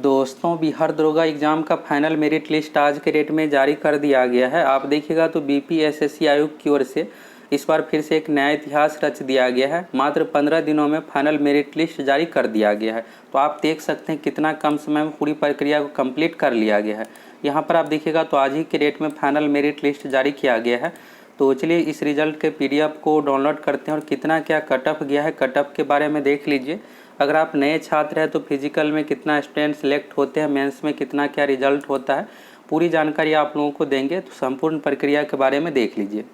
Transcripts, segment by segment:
दोस्तों, बिहार दरोगा एग्ज़ाम का फाइनल मेरिट लिस्ट आज के डेट में जारी कर दिया गया है। आप देखिएगा तो बीपीएसएससी आयोग की ओर से इस बार फिर से एक नया इतिहास रच दिया गया है। मात्र 15 दिनों में फाइनल मेरिट लिस्ट जारी कर दिया गया है। तो आप देख सकते हैं कितना कम समय में पूरी प्रक्रिया को कंप्लीट कर लिया गया है। यहाँ पर आप देखिएगा तो आज ही के डेट में फाइनल मेरिट लिस्ट जारी किया गया है। तो चलिए इस रिजल्ट के पीडीएफ को डाउनलोड करते हैं और कितना क्या कट ऑफ गया है, कट ऑफ के बारे में देख लीजिए। अगर आप नए छात्र हैं तो फिजिकल में कितना स्टूडेंट सेलेक्ट होते हैं, मेंस में कितना क्या रिजल्ट होता है, पूरी जानकारी आप लोगों को देंगे। तो संपूर्ण प्रक्रिया के बारे में देख लीजिए।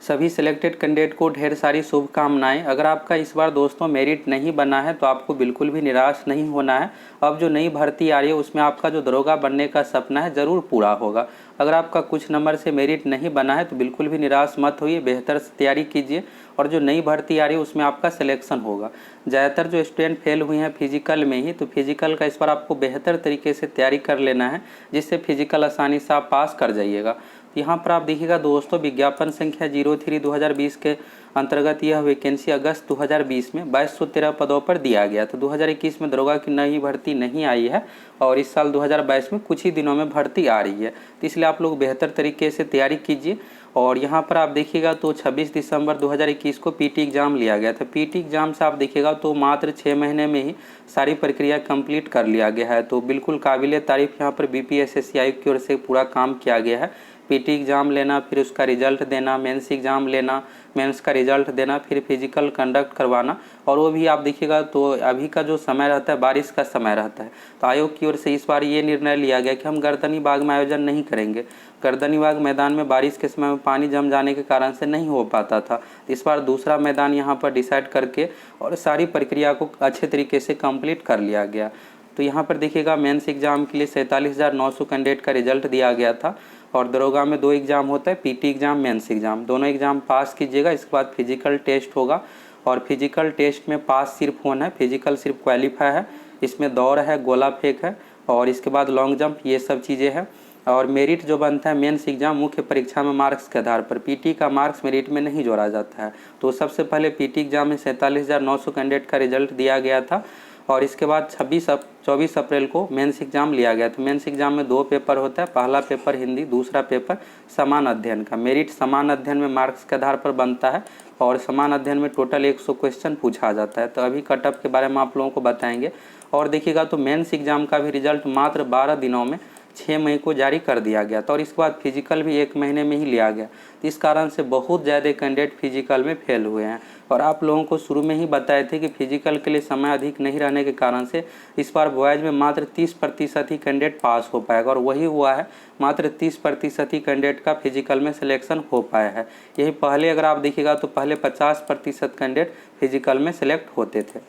सभी सिलेक्टेड कैंडिडेट को ढेर सारी शुभकामनाएं। अगर आपका इस बार दोस्तों मेरिट नहीं बना है तो आपको बिल्कुल भी निराश नहीं होना है। अब जो नई भर्ती आ रही है उसमें आपका जो दरोगा बनने का सपना है ज़रूर पूरा होगा। अगर आपका कुछ नंबर से मेरिट नहीं बना है तो बिल्कुल भी निराश मत होइए, बेहतर से तैयारी कीजिए और जो नई भर्ती आ रही है उसमें आपका सिलेक्शन होगा। ज़्यादातर जो स्टूडेंट फेल हुए हैं फिजिकल में ही, तो फिजिकल का इस बार आपको बेहतर तरीके से तैयारी कर लेना है, जिससे फिजिकल आसानी से आप पास कर जाइएगा। यहाँ पर आप देखिएगा दोस्तों, विज्ञापन संख्या 03/2020 के अंतर्गत यह वैकेंसी अगस्त 2020 में 2213 पदों पर दिया गया। तो 2021 में दरोगा की नई भर्ती नहीं आई है और इस साल 2022 में कुछ ही दिनों में भर्ती आ रही है। तो इसलिए आप लोग बेहतर तरीके से तैयारी कीजिए। और यहाँ पर आप देखिएगा तो 26 दिसंबर 2021 को पीटी एग्ज़ाम लिया गया था। पीटी एग्ज़ाम से आप देखिएगा तो मात्र 6 महीने में ही सारी प्रक्रिया कंप्लीट कर लिया गया है। तो बिल्कुल काबिल तारीफ़ यहाँ पर बीपीएसएससी आयोग की ओर से पूरा काम किया गया है। पीटी एग्ज़ाम लेना, फिर उसका रिजल्ट देना, मेंस एग्ज़ाम लेना, मेंस का रिजल्ट देना, फिर फिजिकल कंडक्ट करवाना। और वो भी आप देखिएगा तो अभी का जो समय रहता है बारिश का समय रहता है। तो आयोग की ओर से इस बार ये निर्णय लिया गया कि हम गर्दनी बाग में आयोजन नहीं करेंगे। गर्दनी बाग मैदान में बारिश के समय में पानी जम जाने के कारण से नहीं हो पाता था। इस बार दूसरा मैदान यहाँ पर डिसाइड करके और सारी प्रक्रिया को अच्छे तरीके से कंप्लीट कर लिया गया। तो यहाँ पर देखिएगा मेंस एग्ज़ाम के लिए 47,900 कैंडिडेट का रिजल्ट दिया गया था। और दरोगा में 2 एग्ज़ाम होता है, पीटी एग्ज़ाम, मेंस एग्ज़ाम। दोनों एग्ज़ाम पास कीजिएगा। इसके बाद फिजिकल टेस्ट होगा और फिजिकल टेस्ट में पास सिर्फ होना है, फिजिकल सिर्फ क्वालिफाई है। इसमें दौड़ है, गोला फेंक है और इसके बाद लॉन्ग जंप, ये सब चीज़ें हैं। और मेरिट जो बनता है मेंस एग्ज़ाम मुख्य परीक्षा में मार्क्स के आधार पर, पीटी का मार्क्स मेरिट में नहीं जोड़ा जाता है। तो सबसे पहले पीटी एग्ज़ाम में 47,900 कैंडिडेट का रिजल्ट दिया गया था और इसके बाद 24 अप्रैल को मेंस एग्ज़ाम लिया गया। तो मेंस एग्ज़ाम में 2 पेपर होता है, पहला पेपर हिंदी, दूसरा पेपर समान अध्ययन का। मेरिट समान अध्ययन में मार्क्स के आधार पर बनता है और समान अध्ययन में टोटल 100 क्वेश्चन पूछा जाता है। तो अभी कट ऑफ के बारे में आप लोगों को बताएंगे। और देखिएगा तो मेंस एग्ज़ाम का भी रिजल्ट मात्र 12 दिनों में 6 मई को जारी कर दिया गया था और इसके बाद फिजिकल भी 1 महीने में ही लिया गया। तो इस कारण से बहुत ज़्यादा कैंडिडेट फिजिकल में फेल हुए हैं। और आप लोगों को शुरू में ही बताए थे कि फिजिकल के लिए समय अधिक नहीं रहने के कारण से इस बार बॉयज़ में मात्र 30% ही कैंडिडेट पास हो पाएगा और वही हुआ है। मात्र 30% ही कैंडिडेट का फिजिकल में सिलेक्शन हो पाया है। यही पहले अगर आप देखिएगा तो पहले 50% कैंडिडेट फिजिकल में सिलेक्ट होते थे।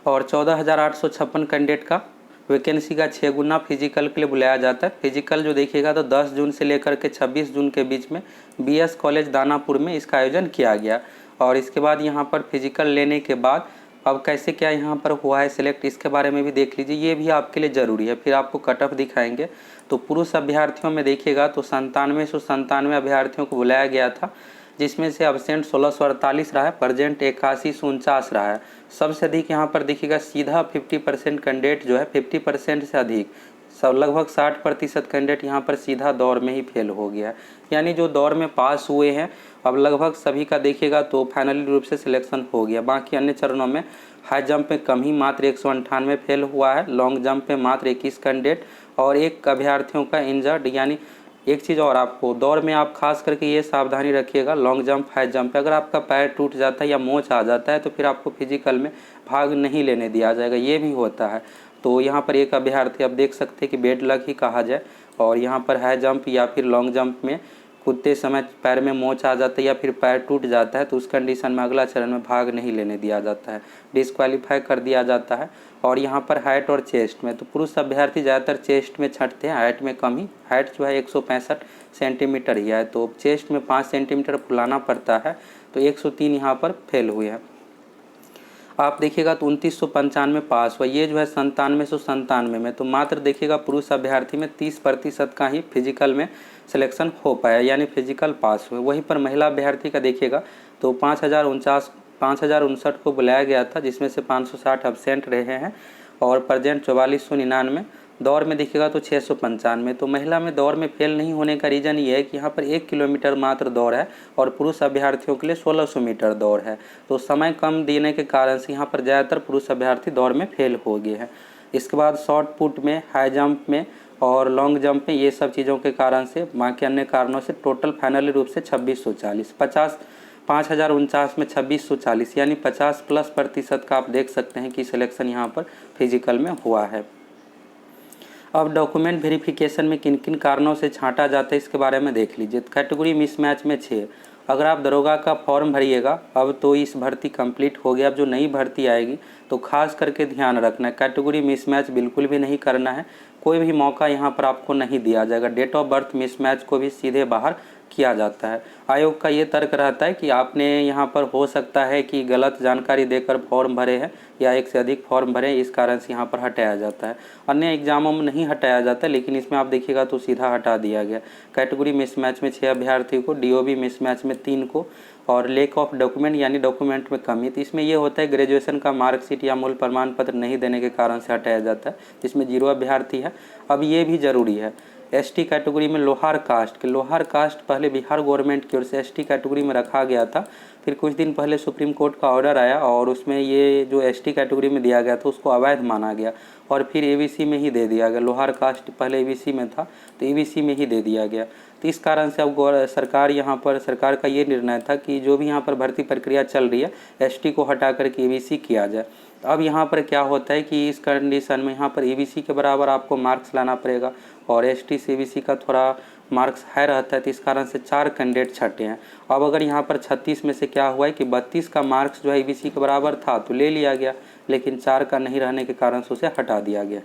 और 14,856 कैंडिडेट का वैकेंसी का 6 गुना फिजिकल के लिए बुलाया जाता है। फिजिकल जो देखिएगा तो 10 जून से लेकर के 26 जून के बीच में बीएस कॉलेज दानापुर में इसका आयोजन किया गया। और इसके बाद यहाँ पर फिजिकल लेने के बाद अब कैसे क्या यहाँ पर हुआ है सिलेक्ट, इसके बारे में भी देख लीजिए। ये भी आपके लिए ज़रूरी है, फिर आपको कट ऑफ दिखाएंगे। तो पुरुष अभ्यर्थियों में देखिएगा तो 9797 अभ्यर्थियों को बुलाया गया था, जिसमें से अब्सेंट 1648 रहा है, प्रेजेंट 8149 रहा है। सबसे अधिक यहाँ पर देखिएगा सीधा 50% कैंडिडेट जो है 50% से अधिक सब लगभग 60% कैंडिडेट यहाँ पर सीधा दौड़ में ही फेल हो गया है। यानी जो दौड़ में पास हुए हैं अब लगभग सभी का देखिएगा तो फाइनली रूप से सिलेक्शन हो गया। बाकी अन्य चरणों में हाई जंप में कम ही मात्र 198 फेल हुआ है, लॉन्ग जंप में मात्र 21 कैंडिडेट और एक अभ्यर्थियों का इंजर्ड। यानी एक चीज़ और आपको दौड़ में आप खास करके ये सावधानी रखिएगा, लॉन्ग जंप, हाई जंप पे अगर आपका पैर टूट जाता है या मोच आ जाता है तो फिर आपको फिजिकल में भाग नहीं लेने दिया जाएगा, ये भी होता है। तो यहाँ पर एक अभ्यर्थी आप देख सकते हैं कि बेड लक ही कहा जाए। और यहाँ पर हाई जंप या फिर लॉन्ग जंप में कूदते समय पैर में मोच आ जाता है या फिर पैर टूट जाता है तो उस कंडीशन में अगला चरण में भाग नहीं लेने दिया जाता है, डिस्क्वालीफाई कर दिया जाता है। और यहाँ पर हाइट और चेस्ट में तो पुरुष अभ्यर्थी ज़्यादातर चेस्ट में छंटते हैं, हाइट में कम ही। हाइट जो है 165 सेंटीमीटर ही है, तो चेस्ट में 5 सेंटीमीटर फुलाना पड़ता है। तो 103 यहाँ पर फेल हुए हैं। आप देखिएगा तो 2995 पास हुआ, ये जो है 9797 में। तो मात्र देखिएगा पुरुष अभ्यर्थी में 30% का ही फिजिकल में सिलेक्शन हो पाया, यानी फिजिकल पास हुए। वहीं पर महिला अभ्यर्थी का देखिएगा तो 5059 को बुलाया गया था, जिसमें से 560 एब्सेंट रहे हैं और प्रेजेंट 4499। दौड़ में देखिएगा तो 695। तो महिला में दौड़ में फेल नहीं होने का रीज़न ये है कि यहाँ पर 1 किलोमीटर मात्र दौड़ है और पुरुष अभ्यर्थियों के लिए 1600 मीटर दौड़ है। तो समय कम देने के कारण से यहाँ पर ज़्यादातर पुरुष अभ्यर्थी दौड़ में फेल हो गए हैं। इसके बाद शॉर्ट पुट में, हाई जंप में और लॉन्ग जंप में, ये सब चीज़ों के कारण से, बाकी अन्य कारणों से टोटल फाइनली रूप से 2640, 5049 में 2640 यानी 50+% का आप देख सकते हैं कि सिलेक्शन यहाँ पर फिजिकल में हुआ है। अब डॉक्यूमेंट वेरिफिकेशन में किन किन कारणों से छांटा जाता है इसके बारे में देख लीजिए। कैटेगरी मिसमैच में 6। अगर आप दरोगा का फॉर्म भरिएगा, अब तो इस भर्ती कंप्लीट हो गया, अब जो नई भर्ती आएगी तो खास करके ध्यान रखना है, कैटेगरी मिसमैच बिल्कुल भी नहीं करना है। कोई भी मौका यहाँ पर आपको नहीं दिया जाएगा। डेट ऑफ बर्थ मिसमैच को भी सीधे बाहर किया जाता है। आयोग का ये तर्क रहता है कि आपने यहाँ पर हो सकता है कि गलत जानकारी देकर फॉर्म भरे हैं या एक से अधिक फॉर्म भरे, इस कारण से यहाँ पर हटाया जाता है। अन्य एग्जामों में नहीं हटाया जाता, लेकिन इसमें आप देखिएगा तो सीधा हटा दिया गया। कैटेगरी मिसमैच में 6 अभ्यर्थी को, डीओबी मिसमैच में 3 को, और लेक ऑफ डॉक्यूमेंट यानी डॉक्यूमेंट में कमी, तो इसमें ये होता है ग्रेजुएशन का मार्कशीट या मूल प्रमाण पत्र नहीं देने के कारण से हटाया जाता है, जिसमें 0 अभ्यर्थी है। अब ये भी ज़रूरी है, एसटी कैटेगरी में लोहार कास्ट पहले बिहार गवर्नमेंट की ओर से एसटी कैटेगरी में रखा गया था। फिर कुछ दिन पहले सुप्रीम कोर्ट का ऑर्डर आया और उसमें ये जो एसटी कैटेगरी में दिया गया था उसको अवैध माना गया और फिर एबीसी में ही दे दिया गया। लोहार कास्ट पहले एबीसी में था तो एबीसी में ही दे दिया गया। तो इस कारण से अब सरकार का ये निर्णय था कि जो भी यहाँ पर भर्ती प्रक्रिया चल रही है एसटी को हटा करके एबीसी किया जाए। तो अब यहाँ पर क्या होता है कि इस कंडीशन में यहाँ पर एबीसी के बराबर आपको मार्क्स लाना पड़ेगा और एसटी से एबीसी का थोड़ा मार्क्स हाई रहता है, तो इस कारण से 4 कैंडिडेट छटे हैं। अब अगर यहाँ पर 36 में से क्या हुआ है कि 32 का मार्क्स जो है एबीसी के बराबर था तो ले लिया गया, लेकिन 4 का नहीं रहने के कारण से उसे हटा दिया गया।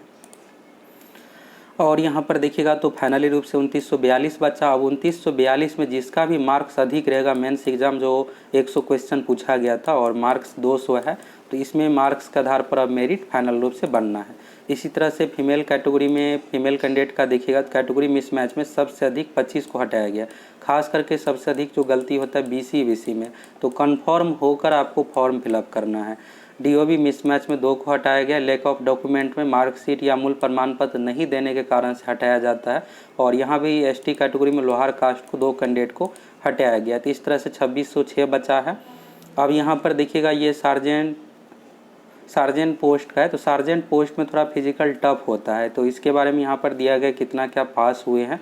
और यहाँ पर देखिएगा तो फाइनली रूप से 2942 बचा। अब 2942 में जिसका भी मार्क्स अधिक रहेगा, मेंस एग्जाम जो 100 क्वेश्चन पूछा गया था और मार्क्स 200 है, तो इसमें मार्क्स के आधार पर अब मेरिट फाइनल रूप से बनना है। इसी तरह से फीमेल कैटेगरी में फीमेल कैंडिडेट का देखिएगा तो कैटेगरी मिसमैच में सबसे अधिक 25 को हटाया गया। खास करके सबसे अधिक जो गलती होता है बीसी में, तो कन्फर्म होकर आपको फॉर्म फिलअप करना है। डीओबी मिसमैच में 2 को हटाया गया। लैक ऑफ डॉक्यूमेंट में मार्कशीट या मूल प्रमाण पत्र नहीं देने के कारण से हटाया जाता है। और यहाँ भी एसटी कैटेगरी में लोहार कास्ट को 2 कैंडिडेट को हटाया गया। तो इस तरह से 2606 बचा है। अब यहाँ पर देखिएगा ये सार्जेंट पोस्ट का है, तो सार्जेंट पोस्ट में थोड़ा फिजिकल टफ होता है, तो इसके बारे में यहाँ पर दिया गया कितना क्या पास हुए हैं।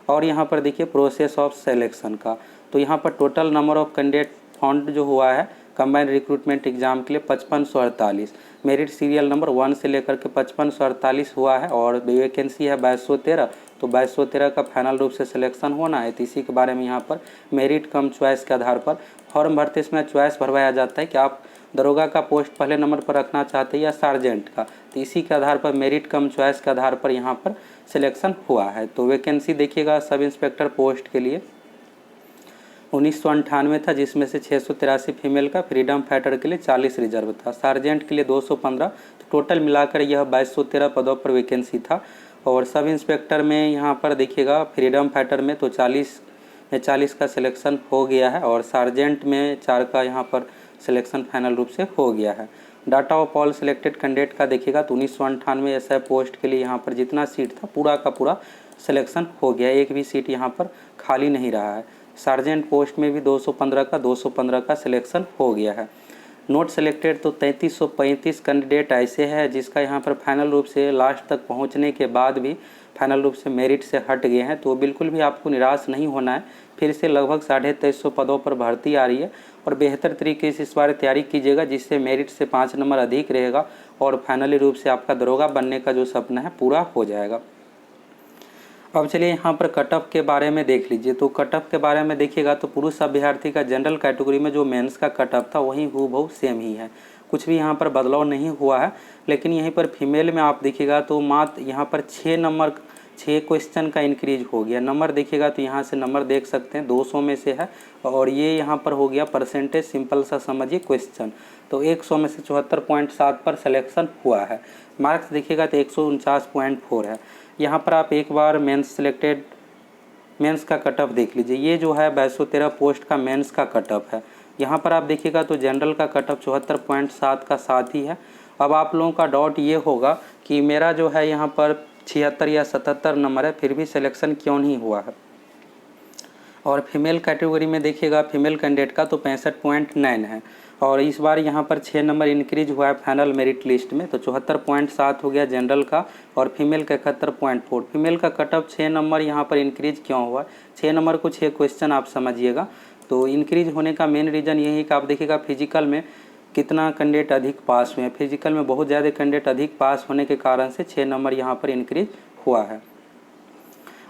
और यहाँ पर देखिए प्रोसेस ऑफ सिलेक्शन का, तो यहाँ पर total number of candidate found जो हुआ है कंबाइंड रिक्रूटमेंट एग्जाम के लिए 5548, मेरिट सीरियल नंबर 1 से लेकर के 5548 हुआ है और वैकेंसी है 2213। तो 2213 का फाइनल रूप से सिलेक्शन होना है, तो इसी के बारे में यहाँ पर मेरिट कम चॉइस के आधार पर फॉर्म भरते समय चॉइस भरवाया जाता है कि आप दरोगा का पोस्ट पहले नंबर पर रखना चाहते हैं या सार्जेंट का, तो इसी के आधार पर मेरिट कम चॉइस के आधार पर यहाँ पर सिलेक्शन हुआ है। तो वैकेंसी देखिएगा सब इंस्पेक्टर पोस्ट के लिए 1998 था, जिसमें से 683 फीमेल का, फ्रीडम फाइटर के लिए 40 रिजर्व था, सार्जेंट के लिए 215, तो टोटल मिलाकर यह 2213 पदों पर वैकेंसी था। और सब इंस्पेक्टर में यहाँ पर देखिएगा फ्रीडम फाइटर में तो 40 का सिलेक्शन हो गया है और सार्जेंट में 4 का यहाँ पर सिलेक्शन फाइनल रूप से हो गया है। Data of all selected candidate का देखिएगा तो 1998 एसआई पोस्ट के लिए यहाँ पर जितना सीट था पूरा का पूरा सिलेक्शन हो गया, एक भी सीट यहाँ पर खाली नहीं रहा है। सार्जेंट पोस्ट में भी 215 का सिलेक्शन हो गया है। नोट सिलेक्टेड तो 3335 कैंडिडेट ऐसे हैं जिसका यहाँ पर फाइनल रूप से लास्ट तक पहुँचने के बाद भी फाइनल रूप से मेरिट से हट गए हैं, तो बिल्कुल भी आपको निराश नहीं होना है। फिर से लगभग 2350 पदों पर भर्ती आ रही है और बेहतर तरीके से इस बार तैयारी कीजिएगा, जिससे मेरिट से 5 नंबर अधिक रहेगा और फाइनली रूप से आपका दरोगा बनने का जो सपना है पूरा हो जाएगा। अब चलिए यहाँ पर कट ऑफ के बारे में देख लीजिए। तो कट ऑफ के बारे में देखिएगा तो पुरुष अभ्यर्थी का जनरल कैटेगरी में जो मेंस का कट ऑफ था वही हूबहू सेम ही है, कुछ भी यहाँ पर बदलाव नहीं हुआ है। लेकिन यहीं पर फीमेल में आप देखिएगा तो मात्र यहाँ पर 6 क्वेश्चन का इंक्रीज हो गया। नंबर देखिएगा तो यहाँ से नंबर देख सकते हैं 200 में से है और ये यहाँ पर हो गया परसेंटेज, सिंपल सा समझिए क्वेश्चन, तो 100 में से 74.7 पर सिलेक्शन हुआ है। मार्क्स देखिएगा तो 149.4 है। यहाँ पर आप एक बार मेंस का कट ऑफ देख लीजिए। ये जो है 2213 पोस्ट का मेंस का कट ऑफ है। यहाँ पर आप देखिएगा तो जनरल का कट ऑफ 74.7 का साथ ही है अब आप लोगों का डाउट ये होगा कि मेरा जो है यहाँ पर 76 या 77 नंबर है, फिर भी सिलेक्शन क्यों नहीं हुआ है। और फीमेल कैटेगरी में देखिएगा फीमेल कैंडिडेट का तो 65.9 है, और इस बार यहाँ पर 6 नंबर इंक्रीज हुआ है फाइनल मेरिट लिस्ट में, तो 74.7 हो गया जनरल का, और फीमेल का 71.4। फीमेल का कटअप 6 नंबर यहाँ पर इंक्रीज क्यों हुआ, 6 नंबर को 6 क्वेश्चन आप समझिएगा। तो इंक्रीज होने का मेन रीज़न यही है कि आप देखिएगा फिजिकल में कितना कैंडिडेट अधिक पास हुए हैं, फिजिकल में बहुत ज़्यादा कैंडिडेट अधिक पास होने के कारण से 6 नंबर यहाँ पर इंक्रीज हुआ है।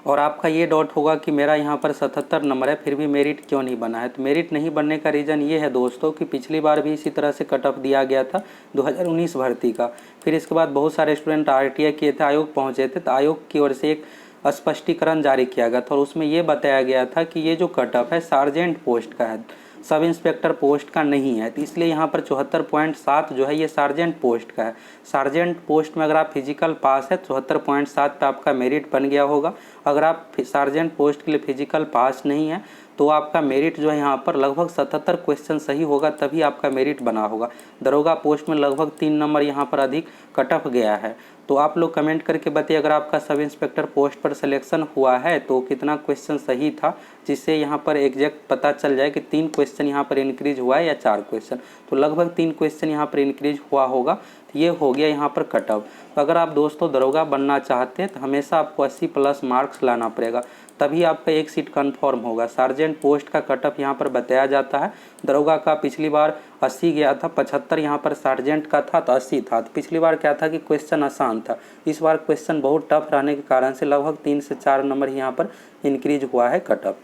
और आपका ये डाउट होगा कि मेरा यहाँ पर 77 नंबर है, फिर भी मेरिट क्यों नहीं बना है। तो मेरिट नहीं बनने का रीज़न ये है दोस्तों कि पिछली बार भी इसी तरह से कट ऑफ दिया गया था 2019 भर्ती का। फिर इसके बाद बहुत सारे स्टूडेंट RTI किए थे, आयोग पहुँचे थे, तो आयोग की ओर से एक स्पष्टीकरण जारी किया गया था, और उसमें ये बताया गया था कि ये जो कट ऑफ है सार्जेंट पोस्ट का है, सब इंस्पेक्टर पोस्ट का नहीं है। तो इसलिए यहाँ पर 74.7 जो है ये सार्जेंट पोस्ट का है। सार्जेंट पोस्ट में अगर आप फिजिकल पास है 74.7 पे आपका मेरिट बन गया होगा। अगर आप सार्जेंट पोस्ट के लिए फिजिकल पास नहीं है तो आपका मेरिट जो है यहाँ पर लगभग 77 क्वेश्चन सही होगा, तभी आपका मेरिट बना होगा। दरोगा पोस्ट में लगभग 3 नंबर यहाँ पर अधिक कट ऑफ गया है। तो आप लोग कमेंट करके बताइए अगर आपका सब इंस्पेक्टर पोस्ट पर सिलेक्शन हुआ है तो कितना क्वेश्चन सही था, जिससे यहाँ पर एग्जैक्ट पता चल जाए कि 3 क्वेश्चन यहाँ पर इंक्रीज हुआ है या 4 क्वेश्चन। तो लगभग 3 क्वेश्चन यहाँ पर इंक्रीज हुआ होगा, तो ये हो गया यहाँ पर कट ऑफ। तो अगर आप दोस्तों दरोगा बनना चाहते हैं तो हमेशा आपको 80+ मार्क्स लाना पड़ेगा, तभी आपका एक सीट कन्फर्म होगा। सार्जेंट पोस्ट का कट ऑफ यहाँ पर बताया जाता है। दरोगा का पिछली बार 80 गया था, 75 यहाँ पर सार्जेंट का था तो 80 था। तो पिछली बार क्या था कि क्वेश्चन आसान था, इस बार क्वेश्चन बहुत टफ रहने के कारण से लगभग 3 से 4 नंबर यहाँ पर इंक्रीज हुआ है कट ऑफ।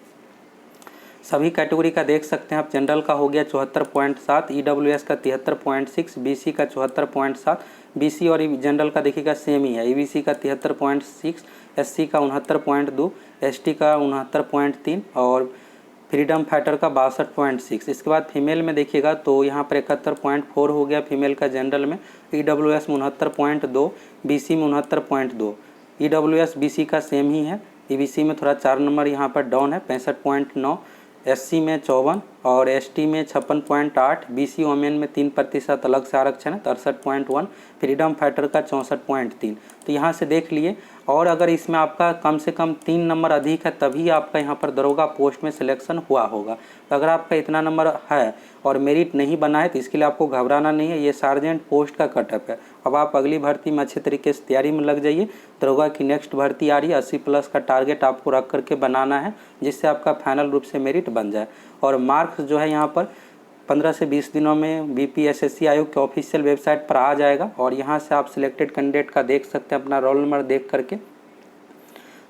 सभी कैटेगरी का देख सकते हैं आप। जनरल का हो गया 74.7, EWS का 73.6, BC का 74.7, BC और जनरल का देखिएगा सेम ही है। EBC का 73.6, SC का 69.2, ST का 69.3 और फ्रीडम फाइटर का 62.6। इसके बाद फीमेल में देखिएगा तो यहाँ पर 71.4 हो गया फीमेल का जनरल में, EWS में 69.2, BC में 69.2। EWS BC का सेम ही है, EBC में थोड़ा 4 नंबर यहाँ पर डाउन है 65.9, SC में 54 और ST में 56.8, BC वोमेन में 3% अलग से आरक्षण है 63.1, फ्रीडम फाइटर का 64.3। तो यहाँ से देख लिए। और अगर इसमें आपका कम से कम 3 नंबर अधिक है तभी आपका यहाँ पर दरोगा पोस्ट में सिलेक्शन हुआ होगा। तो अगर आपका इतना नंबर है और मेरिट नहीं बना है तो इसके लिए आपको घबराना नहीं है, ये सार्जेंट पोस्ट का कटअप है। अब आप अगली भर्ती में अच्छे तरीके से तैयारी में लग जाइए। दरोगा की नेक्स्ट भर्ती आ रही है, 80+ का टारगेट आपको रख करके बनाना है, जिससे आपका फाइनल रूप से मेरिट बन जाए। और मार्क्स जो है यहाँ पर 15 से 20 दिनों में BPSSC आयोग के ऑफिशियल वेबसाइट पर आ जाएगा, और यहाँ से आप सिलेक्टेड कैंडिडेट का देख सकते हैं, अपना रोल नंबर देख करके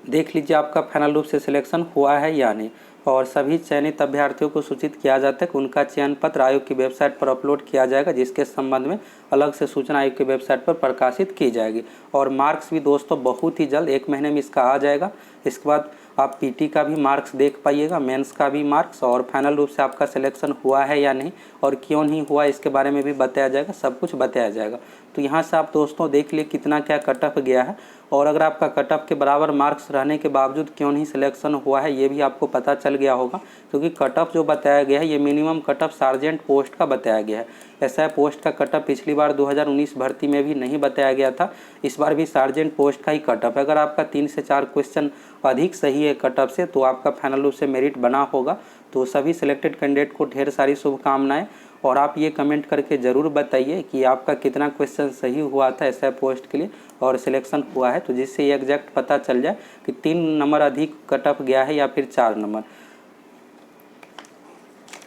देख लीजिए आपका फाइनल रूप से सिलेक्शन हुआ है या नहीं। और सभी चयनित अभ्यर्थियों को सूचित किया जाता है कि उनका चयन पत्र आयोग की वेबसाइट पर अपलोड किया जाएगा, जिसके संबंध में अलग से सूचना आयोग की वेबसाइट पर प्रकाशित की जाएगी। और मार्क्स भी दोस्तों बहुत ही जल्द 1 महीने में इसका आ जाएगा। इसके बाद आप PT का भी मार्क्स देख पाइएगा, मेंस का भी मार्क्स, और फाइनल रूप से आपका सिलेक्शन हुआ है या नहीं और क्यों नहीं हुआ इसके बारे में भी बताया जाएगा, सब कुछ बताया जाएगा। तो यहाँ से आप दोस्तों देख लिए कितना क्या कट ऑफ गया है, और अगर आपका कट ऑफ के बराबर मार्क्स रहने के बावजूद क्यों नहीं सिलेक्शन हुआ है ये भी आपको पता चल गया होगा। क्योंकि कट ऑफ जो बताया गया है ये minimum cut off sergeant post का बताया गया है। SI पोस्ट का कट ऑफ पिछली बार 2019 भर्ती में भी नहीं बताया गया था, इस बार भी सार्जेंट पोस्ट का ही कट ऑफ है। अगर आपका 3 से 4 क्वेश्चन अधिक सही है कट ऑफ से तो आपका फाइनल रूप से मेरिट बना होगा। तो सभी सिलेक्टेड कैंडिडेट को ढेर सारी शुभकामनाएं। और आप ये कमेंट करके ज़रूर बताइए कि आपका कितना क्वेश्चन सही हुआ था SI पोस्ट के लिए और सिलेक्शन हुआ है, तो जिससे ये एग्जैक्ट पता चल जाए कि 3 नंबर अधिक कट ऑफ गया है या फिर 4 नंबर।